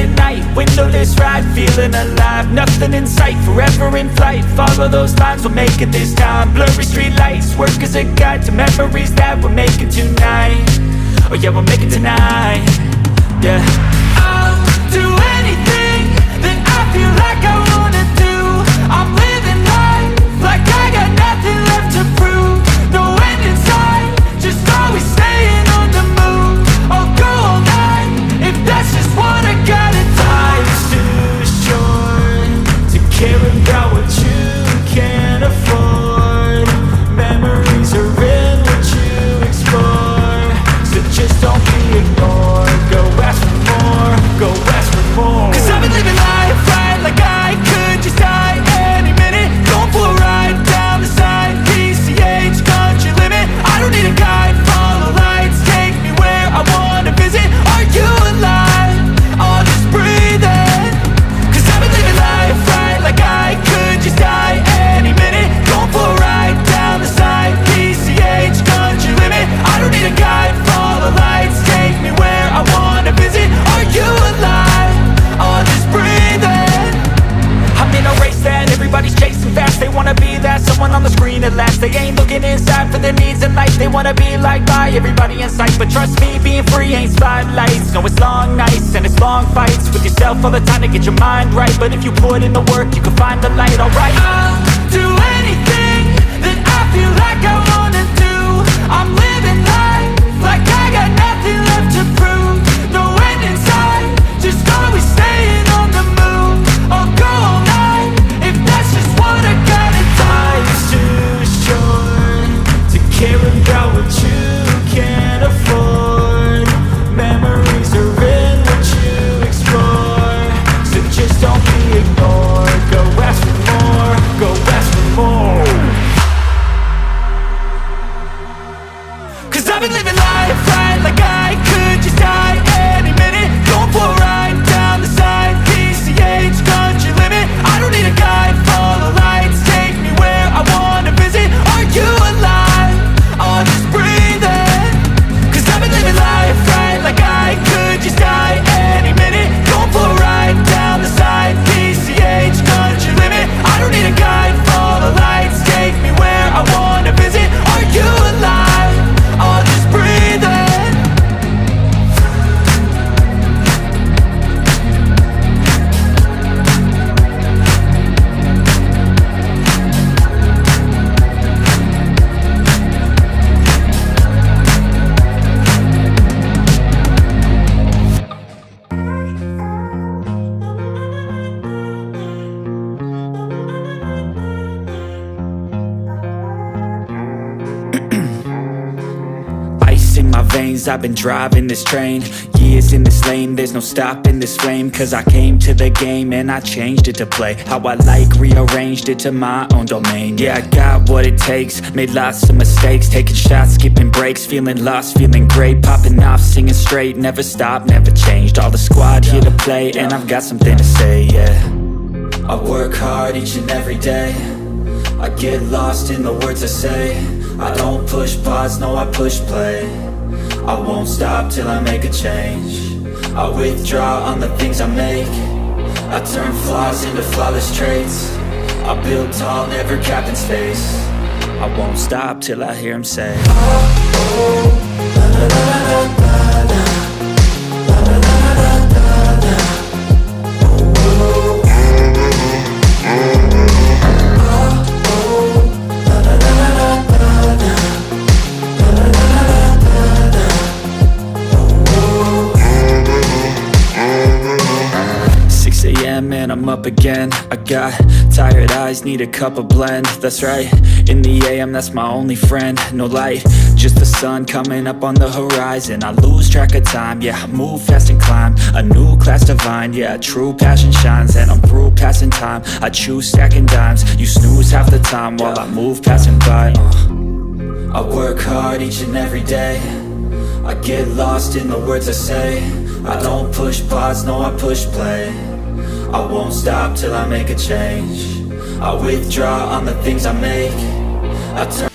at night, windowless ride, feeling alive. Nothing in sight, forever in flight. Follow those lines, we'll make it this time. Blurry street lights, work as a guide to memories that we're making tonight. Oh yeah, we'll make it tonight. Yeah, I'll do anything that I feel like I wanna do. I'm living life like I got nothing left to prove. No end in sight, just always staying on the move. I'll go all night if that's just what I gotta do. Life's too short to care about what you can't afford. Memories are in what you explore, so just don't be ignored. Go ask for more, go ask for more. 'Cause I've been living life right like I could just die any minute. Going for a ride down the side, PCH, country limit. I don't need a guide, follow lights, take me where I wanna visit. Are you alive? I'll just breathe in. 'Cause I've been living life right like I could just die any minute. Going for a ride down the side, PCH, country limit. I don't need a guide, follow lights, take me where I wanna visit. Are you alive? I'll just breathe in. I'm in a race that everybody's chasing fast. They wanna be that someone on the screen at last. They ain't looking inside for their needs in life. They wanna be liked by everybody in sight. But trust me, being free ain't spotlights. No, it's long nights and it's long fights with yourself all the time to get your mind right. But if you put in the work, you can find the light. Alright, I'll do anything that I feel like I wanna do. I'm living life like I got nothing left to prove. No end in sight, just always staying on the move. I'll go all night if that's just what I gotta do. Life's too short to care about what you can't afford. Memories are in what you explore, so just don't be ignored. Go ask for more, go ask for more. 'Cause I've been living life right like I could just die any minute. Going for a ride down the side, PCH, country limit. I don't need a guide, follow lights, take me where I wanna visit. Are you alive? I'll just breathe in. 'Cause I've been living life right like I could just die any minute. Going for a ride down the side, PCH, country limit. I don't need a guide, follow lights, take me where I wanna visit. Are you alive? I'll just breathe in. Ice in my veins, I've been driving this train. Years in this lane, there's no stopping this flame. 'Cause I came to the game and I changed it to play how I like, rearranged it to my own domain. Yeah, I got what it takes, made lots of mistakes, taking shots, skipping breaks, feeling lost, feeling great, popping off, singing straight, never stopped, never changed. All the squad here to play and I've got something to say, yeah. I work hard each and every day, I get lost in the words I say. I don't push pause, no I push play. I won't stop till I make a change. I withdraw on the things I make. I turn flaws into flawless traits. I build tall, never capped in space. I won't stop till I hear him say, oh, oh, la, la, la, la, la, la. And I'm up again. I got tired eyes, need a cup of blend. That's right, in the AM, that's my only friend. No light, just the sun coming up on the horizon. I lose track of time, yeah, I move fast and climb. A new class divine, yeah, true passion shines. And I'm through passing time, I choose stacking dimes. You snooze half the time while I move passing by. I work hard each and every day, I get lost in the words I say. I don't push pause, no I push play. I won't stop till I make a change. I withdraw on the things I make. I turn